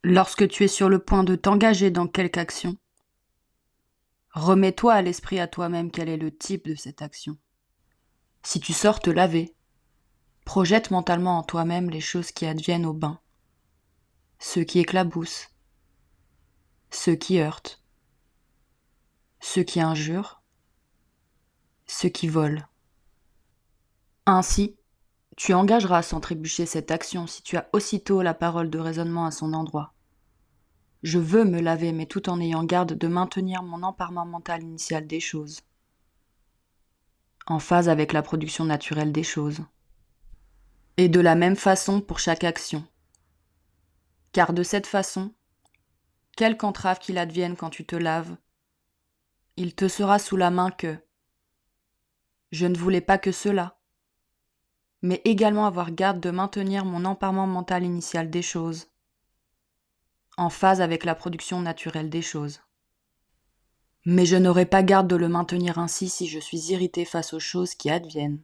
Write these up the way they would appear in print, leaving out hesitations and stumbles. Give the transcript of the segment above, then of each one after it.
Lorsque tu es sur le point de t'engager dans quelque action, remets-toi à l'esprit à toi-même quel est le type de cette action. Si tu sors te laver, projette mentalement en toi-même les choses qui adviennent au bain, ceux qui éclaboussent, ceux qui heurtent, ceux qui injurent, ceux qui volent. Ainsi, tu engageras sans trébucher cette action si tu as aussitôt la parole de raisonnement à son endroit. Je veux me laver, mais tout en ayant garde de maintenir mon emparement mental initial des choses, en phase avec la production naturelle des choses. Et de la même façon pour chaque action. Car de cette façon, quelque entrave qu'il advienne quand tu te laves, il te sera sous la main que je ne voulais pas que cela, mais également avoir garde de maintenir mon emparement mental initial des choses, en phase avec la production naturelle des choses. Mais je n'aurai pas garde de le maintenir ainsi si je suis irrité face aux choses qui adviennent.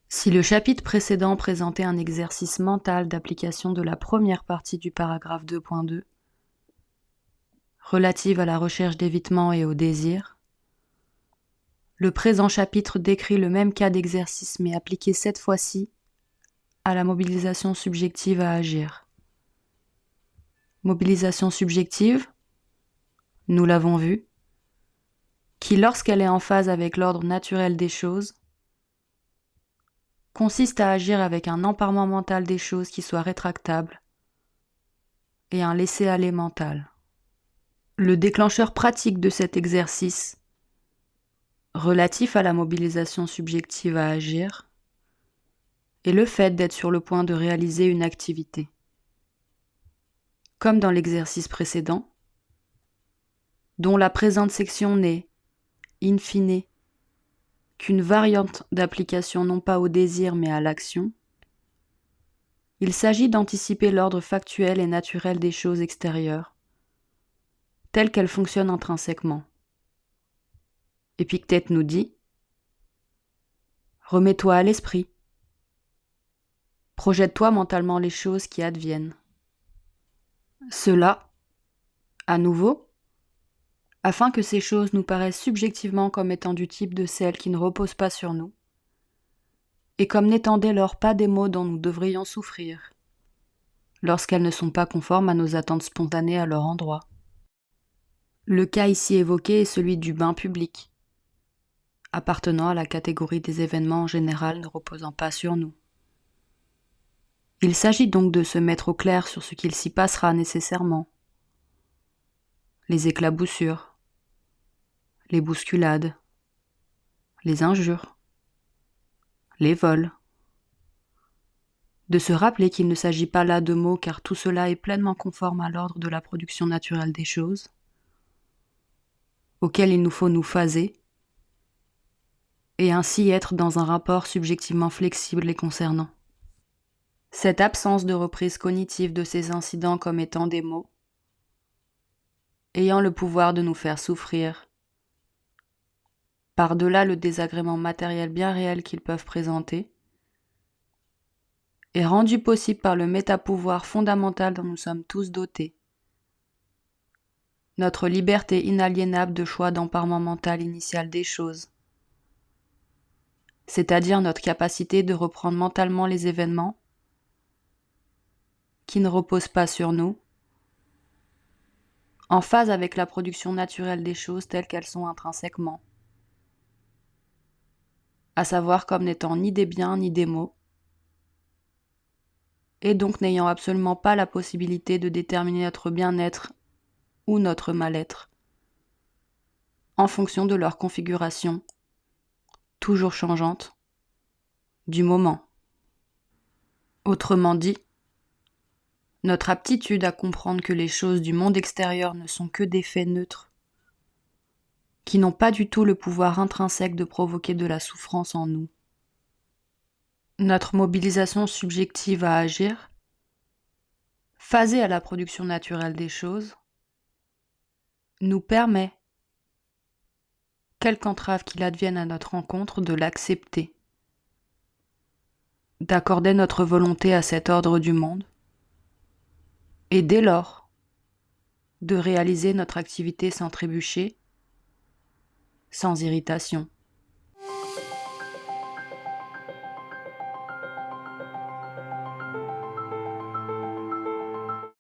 Si le chapitre précédent présentait un exercice mental d'application de la première partie du paragraphe 2.2, relative à la recherche d'évitement et au désir, le présent chapitre décrit le même cas d'exercice mais appliqué cette fois-ci à la mobilisation subjective à agir. Mobilisation subjective, nous l'avons vu, qui lorsqu'elle est en phase avec l'ordre naturel des choses, consiste à agir avec un emparement mental des choses qui soit rétractable et un laisser-aller mental. Le déclencheur pratique de cet exercice, relatif à la mobilisation subjective à agir, est le fait d'être sur le point de réaliser une activité. Comme dans l'exercice précédent, dont la présente section n'est, in fine, qu'une variante d'application non pas au désir mais à l'action, il s'agit d'anticiper l'ordre factuel et naturel des choses extérieures, telles qu'elles fonctionnent intrinsèquement. Épictète nous dit « Remets-toi à l'esprit, projette-toi mentalement les choses qui adviennent. » Cela, à nouveau, afin que ces choses nous paraissent subjectivement comme étant du type de celles qui ne reposent pas sur nous, et comme n'étant dès lors pas des maux dont nous devrions souffrir, lorsqu'elles ne sont pas conformes à nos attentes spontanées à leur endroit. Le cas ici évoqué est celui du bain public, appartenant à la catégorie des événements en général ne reposant pas sur nous. Il s'agit donc de se mettre au clair sur ce qu'il s'y passera nécessairement. Les éclaboussures, les bousculades, les injures, les vols. De se rappeler qu'il ne s'agit pas là de mots car tout cela est pleinement conforme à l'ordre de la production naturelle des choses, auquel il nous faut nous phaser, et ainsi être dans un rapport subjectivement flexible les concernant. Cette absence de reprise cognitive de ces incidents comme étant des mots, ayant le pouvoir de nous faire souffrir, par-delà le désagrément matériel bien réel qu'ils peuvent présenter, est rendu possible par le métapouvoir fondamental dont nous sommes tous dotés, notre liberté inaliénable de choix d'emparement mental initial des choses, c'est-à-dire notre capacité de reprendre mentalement les événements qui ne reposent pas sur nous, en phase avec la production naturelle des choses telles qu'elles sont intrinsèquement, à savoir comme n'étant ni des biens ni des maux, et donc n'ayant absolument pas la possibilité de déterminer notre bien-être ou notre mal-être, en fonction de leur configuration, toujours changeante, du moment. Autrement dit, notre aptitude à comprendre que les choses du monde extérieur ne sont que des faits neutres, qui n'ont pas du tout le pouvoir intrinsèque de provoquer de la souffrance en nous. Notre mobilisation subjective à agir, phasée à la production naturelle des choses, nous permet, quelque entrave qu'il advienne à notre rencontre, de l'accepter, d'accorder notre volonté à cet ordre du monde, et dès lors, de réaliser notre activité sans trébucher, sans irritation.